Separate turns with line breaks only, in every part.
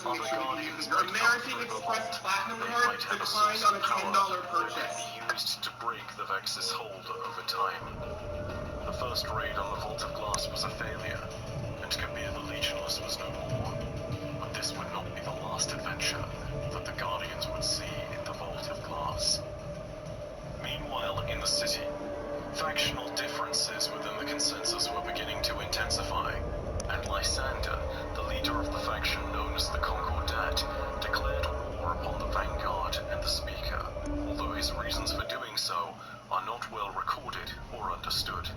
Other Guardians might come
American
through the
Express
vault.
Platinum
They
card
might have a
declined
source
on
of
a
power
$10
that
purchase.
can be used to break the Vex's hold over time. The first raid on the Vault of Glass was a failure, and Kabir the Legionless was no more. But this would not be the last adventure that the Guardians would see in the Vault of Glass. Meanwhile, in the city, factional differences within the consensus were beginning to intensify, and Lysander, the leader of the faction known as the Concordat, declared war upon the Vanguard and the Speaker, although his reasons for doing so are not well recorded or understood.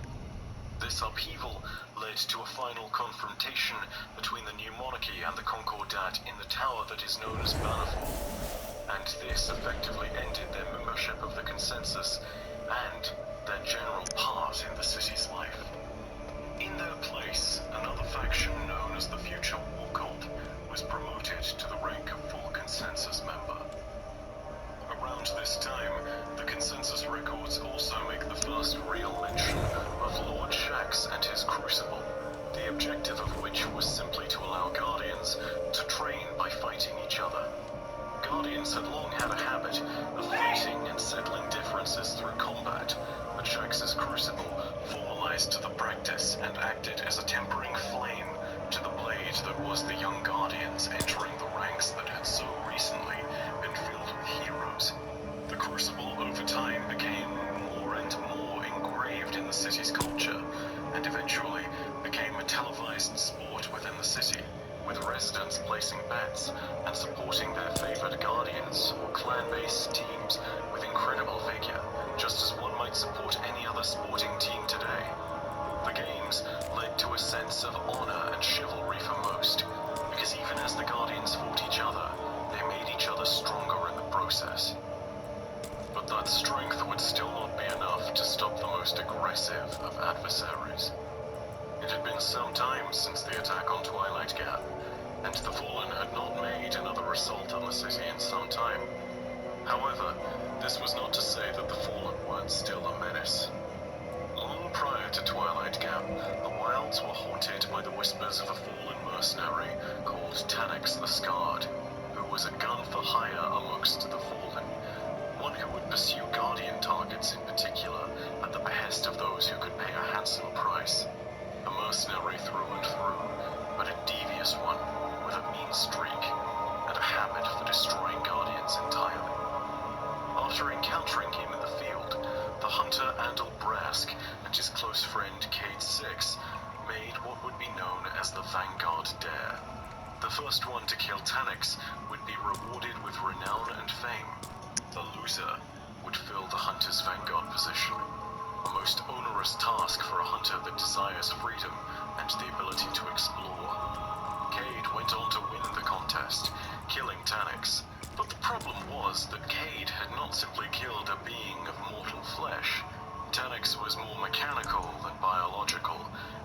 This upheaval led to a final confrontation between the new monarchy and the Concordat in the tower that is known as Bannerfall, and this effectively ended their membership of the consensus and their general part in the city's life. In their place, another faction known as the Future War Cult was promoted to the rank of full consensus member. Around this time, the consensus records also make the first real mention of Lord Shax and his Crucible, the objective of which was simply to allow Guardians to train by fighting each other. Guardians had long had a habit of fighting and settling differences through combat, but Shax's Crucible formalized the practice and acted as a tempering flame to the blade that was the young Guardians entering the ranks that had so recently been filled with heroes. The Crucible over time became more and more engraved in the city's culture, and eventually became a televised sport within the city, with residents placing bets and supporting their favored Guardians or clan-based teams with incredible vigor, just as one might support any other sporting team today. The games led to a sense of honor and chivalry for most, because even as the Guardians fought each other, they made each other stronger in the process. But that strength would still not be enough to stop the most aggressive of adversaries. It had been some time since the attack on Twilight Gap, and the Fallen had not made another assault on the city in some time. However, this was not to say that the Fallen weren't still a menace. Long prior to Twilight Gap, the wilds were haunted by the whispers of a fallen mercenary called Tanax the Scarred, who was a gun for hire amongst the Fallen, one who would pursue Guardian targets in particular at the behest of those who could pay a handsome price. A mercenary through and through, but a devious one, with a mean streak, and a habit for destroying Guardians entirely. After encountering him in the field, the hunter Andal Brask and his close friend Cade Six made what would be known as the Vanguard Dare. The first one to kill Tanax would be rewarded with renown and fame. The loser would fill the hunter's Vanguard position, a most onerous task for a hunter that desires freedom and the ability to explore. Cade went on to win the contest, killing Tanax, but the problem was that Cade had not simply killed a being of mortal flesh. Tanax was more mechanical than biological,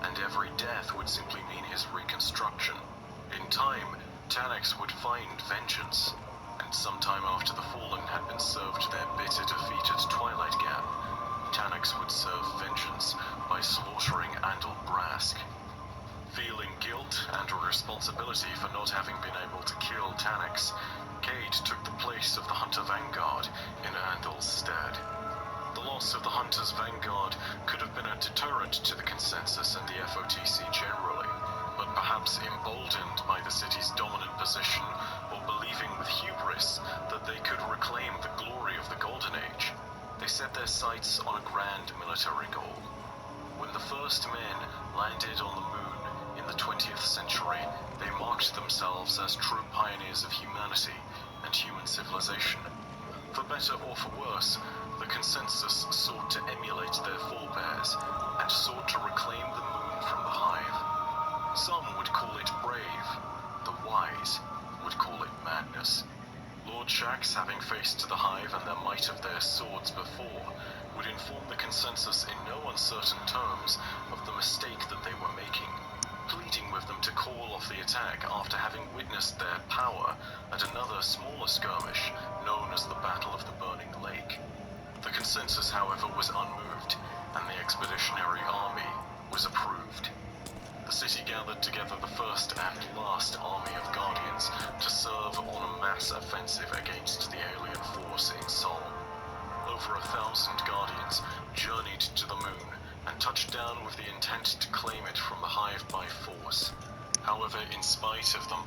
and every death would simply mean his reconstruction. In time, Tanax would find vengeance, and sometime after the Fallen had been served their bitter defeat at Twilight Gap, Tanax would serve vengeance by slaughtering Andal Brask. Feeling guilt and a responsibility for not having been able to kill Tanax, Cade took the place of the Hunter Vanguard in Andal's stead. The loss of the Hunter's Vanguard could have been a deterrent to the consensus and the FOTC generally, but perhaps emboldened by the city's dominant position or believing with hubris that they could reclaim the glory of the Golden Age, they set their sights on a grand military goal. When the first men landed on the moon in the 20th century, they marked themselves as true pioneers of humanity and human civilization. For better or for worse, the consensus sought to emulate their forebears and sought to reclaim the moon from the hive. Some would call it brave, the wise would call it madness. Lord Shax, having faced the hive and the might of their swords before, would inform the consensus in no uncertain terms of the mistake that they were making, pleading with them to call off the attack after having witnessed their power at another smaller skirmish known as the Battle of the Burning Lake. The consensus, however, was unmoved, and the expeditionary army was approved. The city gathered together the first and last army of Guardians to mass offensive against the alien force in Sol. Over 1,000 Guardians journeyed to the moon and touched down with the intent to claim it from the Hive by force. However, in spite of them,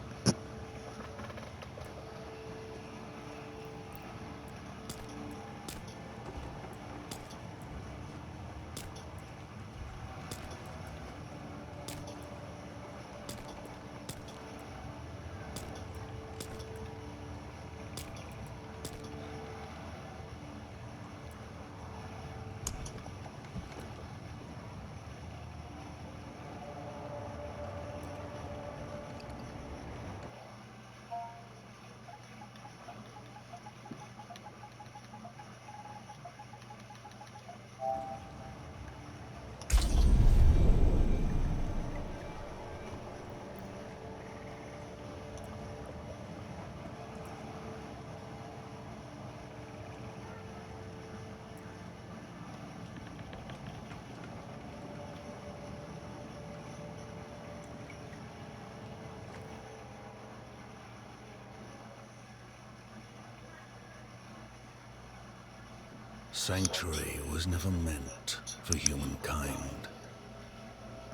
Sanctuary was never meant for humankind.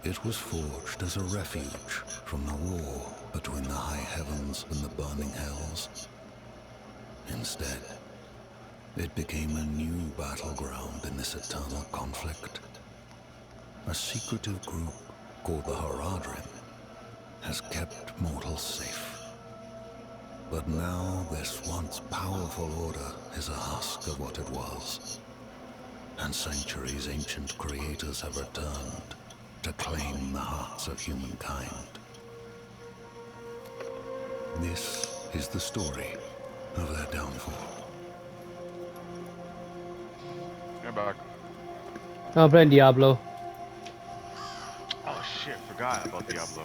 It was forged as a refuge from the war between the high heavens and the burning hells. Instead, it became a new battleground in this eternal conflict. A secretive group called the Haradrim has kept mortals safe. But now this once powerful order is a husk of what it was. And Sanctuary's ancient creators have returned to claim the hearts of humankind. This is the story of their downfall.
Come back.
I'm playing Diablo.
Oh shit, forgot about Diablo.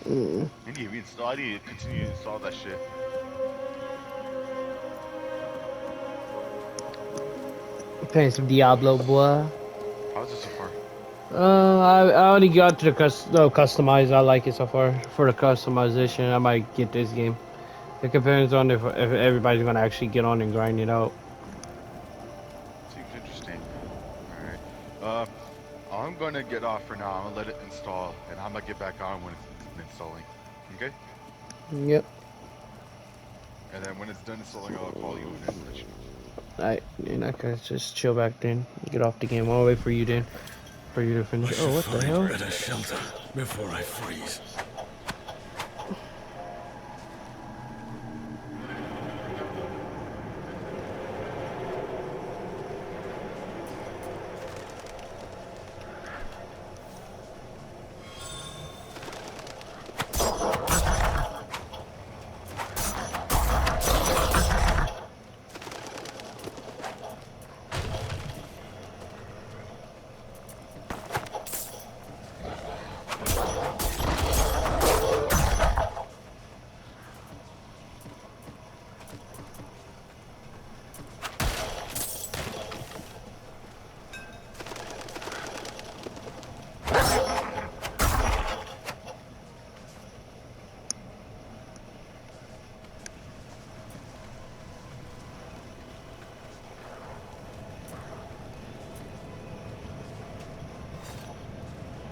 I need to continue to install that shit.
Playing some Diablo, boy.
How's it so far?
I only got to the customize. I like it so far. For the customization, I might get this game. It depends on if everybody's gonna actually get on and grind it out.
Seems interesting. Alright. I'm gonna get off for now. I'm gonna let it install, and I'm gonna get back on when it's installing. Okay?
Yep.
And then when it's done installing, I'll call you and then let you know.
Alright, and I can just chill back then. Get off the game. I'll wait for you then. For you to finish. Oh, what the hell?
Better shelter before I freeze.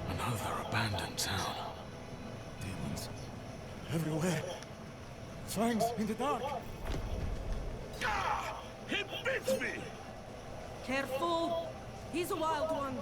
Another abandoned town.
Demons. Everywhere. Fangs in the dark.
Ah! He bit me!
Careful! He's a wild one.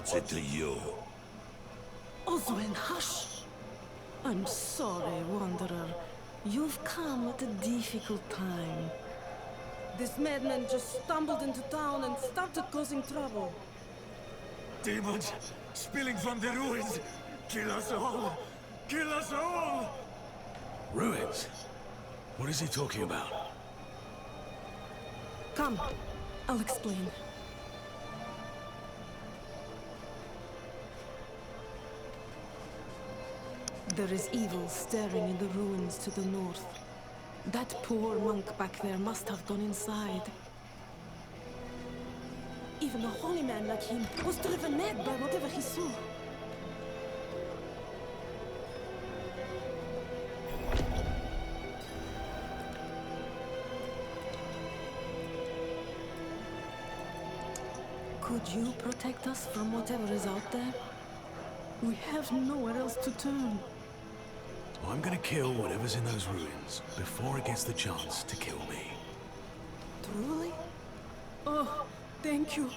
What's it to you?
Oswin, hush! I'm sorry, Wanderer. You've come at a difficult time. This madman just stumbled into town and started causing trouble.
Demons spilling from the ruins. Kill us all! Kill us all!
Ruins? What is he talking about?
Come, I'll explain. There is evil staring in the ruins to the north. That poor monk back there must have gone inside. Even a holy man like him was driven mad by whatever he saw. Could you protect us from whatever is out there? We have nowhere else to turn.
I'm gonna kill whatever's in those ruins before it gets the chance to kill me.
Truly? Oh, thank you.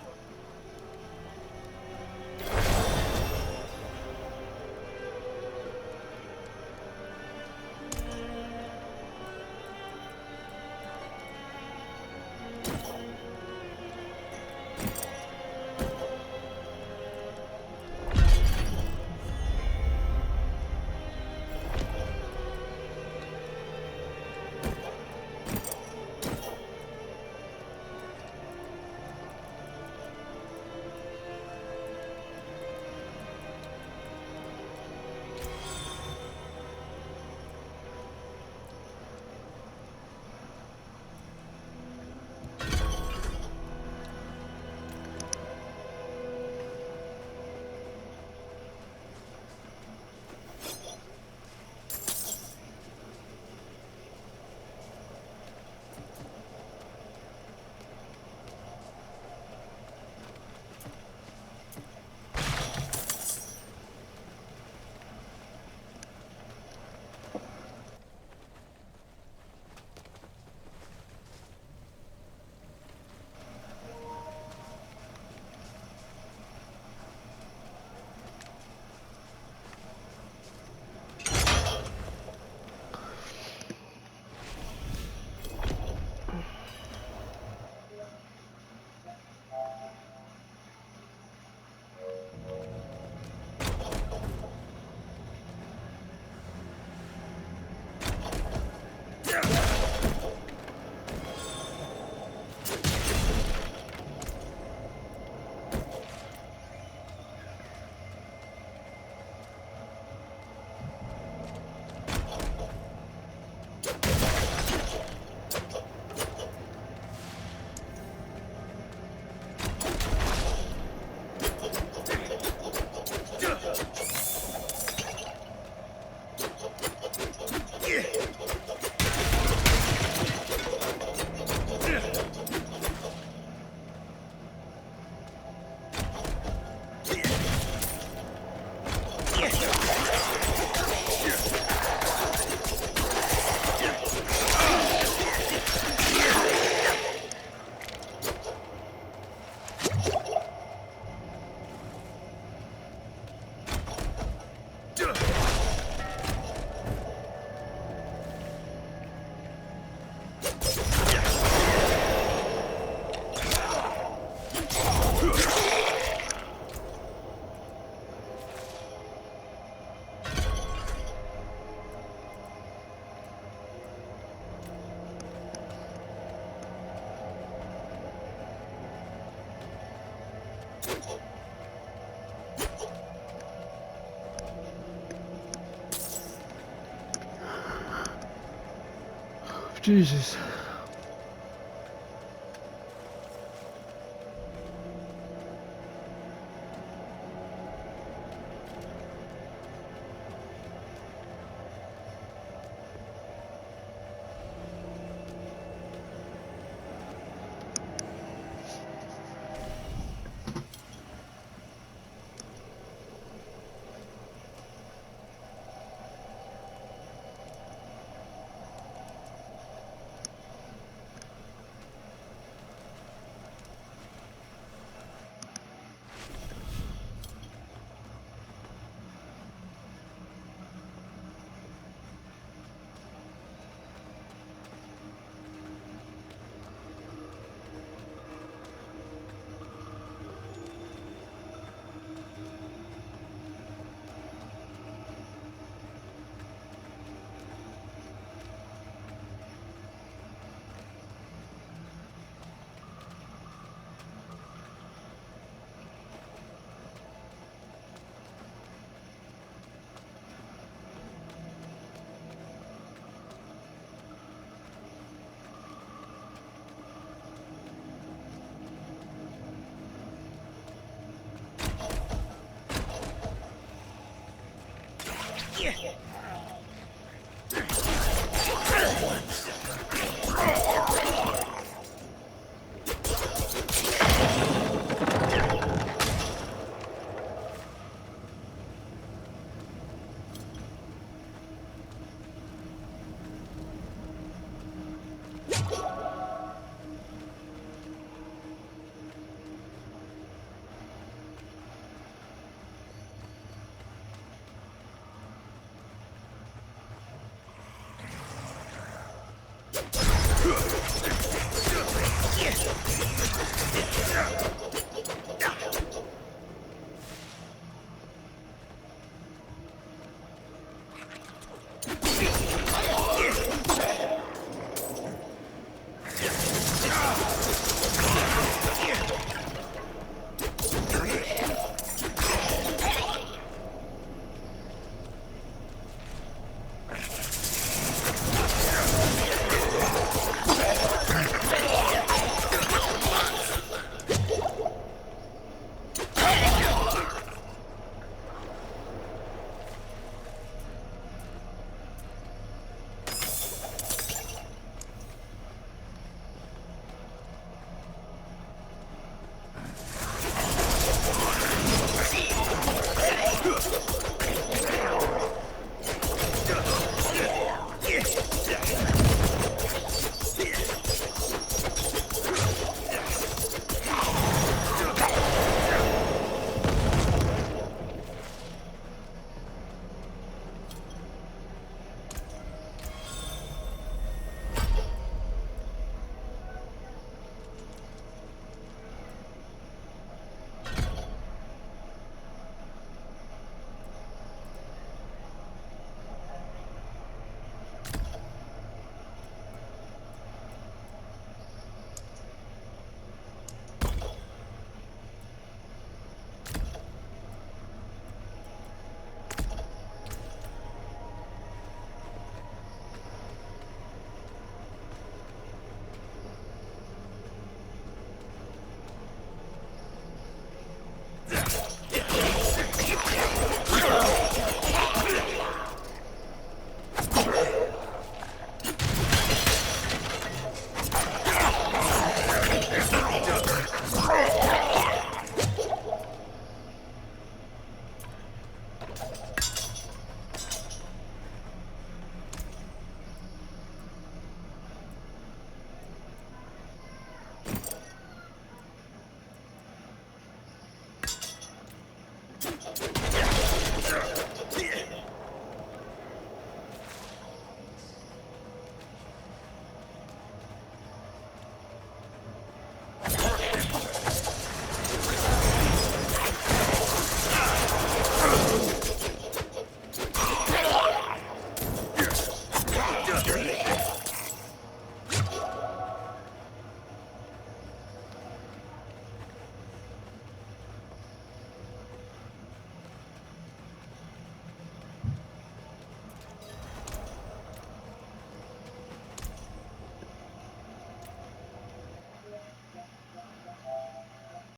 Jesus.
Once